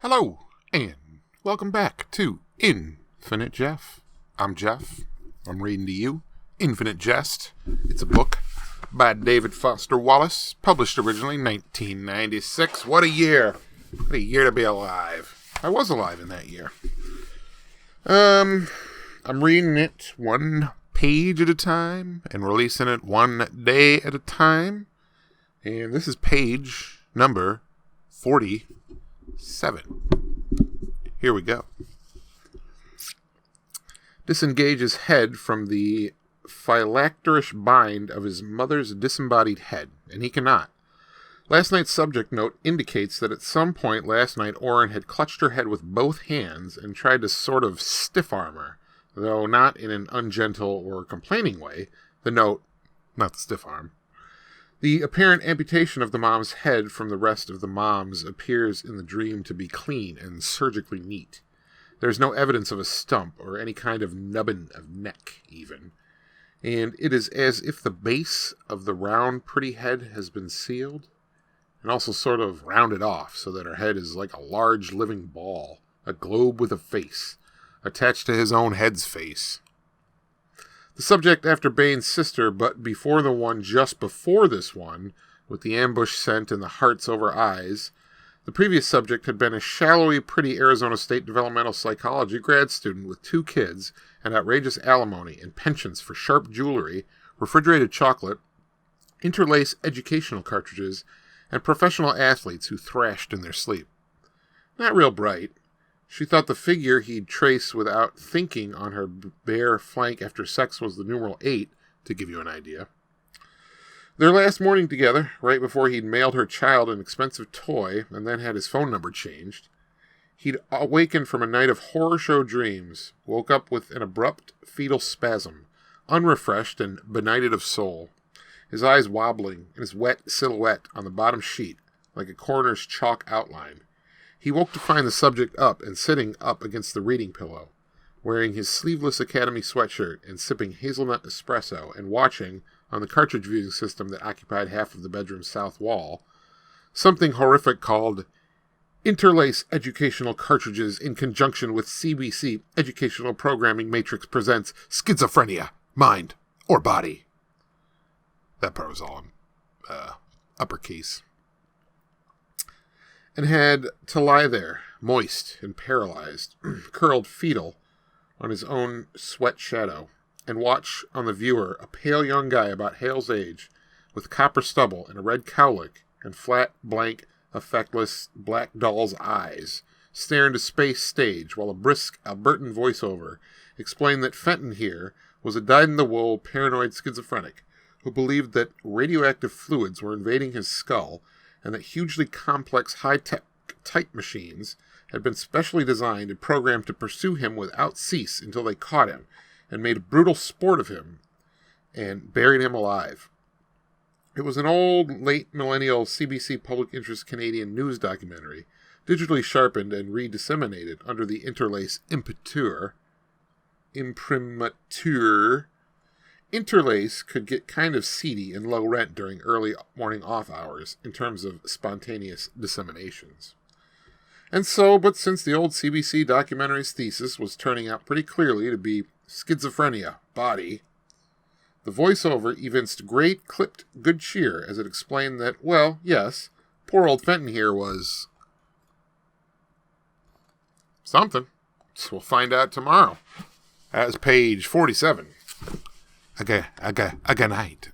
Hello, and welcome back to Infinite Jeff. I'm Jeff. I'm reading to you Infinite Jest. It's a book by David Foster Wallace, published originally 1996. What a year. What a year to be alive. I was alive in that year. I'm reading it one page at a time and releasing it one day at a time. And this is page number 47. Here we go. Disengage his head from the phylacterish bind of his mother's disembodied head, and he cannot. Last night's subject note indicates that at some point last night Oren had clutched her head with both hands and tried to sort of stiff-arm her, though not in an ungentle or complaining way. The note, not the stiff arm. The apparent amputation of the mom's head from the rest of the mom's appears in the dream to be clean and surgically neat. There is no evidence of a stump or any kind of nubbin of neck, even. And it is as if the base of the round, pretty head has been sealed and also sort of rounded off so that her head is like a large living ball, a globe with a face, attached to his own head's face. The subject after Bane's sister, but before the one just before this one, with the ambush scent and the hearts over eyes. The previous subject had been a shallowy, pretty Arizona State developmental psychology grad student with 2 kids and outrageous alimony and pensions for sharp jewelry, refrigerated chocolate, interlace educational cartridges, and professional athletes who thrashed in their sleep. Not real bright. She thought the figure he'd trace without thinking on her bare flank after sex was the numeral 8, to give you an idea. Their last morning together, right before he'd mailed her child an expensive toy and then had his phone number changed, he'd awakened from a night of horror show dreams, woke up with an abrupt fetal spasm, unrefreshed and benighted of soul, his eyes wobbling and his wet silhouette on the bottom sheet like a coroner's chalk outline. He woke to find the subject up and sitting up against the reading pillow, wearing his sleeveless Academy sweatshirt and sipping hazelnut espresso and watching, on the cartridge viewing system that occupied half of the bedroom's south wall, something horrific called Interlace Educational Cartridges in conjunction with CBC Educational Programming Matrix presents Schizophrenia, Mind, or Body. That part was all in uppercase. And had to lie there, moist and paralyzed, curled fetal on his own sweat shadow, and watch on the viewer a pale young guy about Hale's age, with copper stubble and a red cowlick and flat, blank, effectless black doll's eyes, stare into space stage while a brisk Albertan voiceover explained that Fenton here was a dyed-in-the-wool paranoid schizophrenic who believed that radioactive fluids were invading his skull and that hugely complex high-tech type machines had been specially designed and programmed to pursue him without cease until they caught him and made a brutal sport of him and buried him alive. It was an old, late millennial CBC public interest Canadian news documentary, digitally sharpened and re-disseminated under the Interlace imprimatur. Interlace could get kind of seedy and low rent during early morning off hours in terms of spontaneous disseminations. And so, but since the old CBC documentary's thesis was turning out pretty clearly to be schizophrenia, body, the voiceover evinced great clipped good cheer as it explained that, well, yes, poor old Fenton here was something. So we'll find out tomorrow. That was page 47. A good night.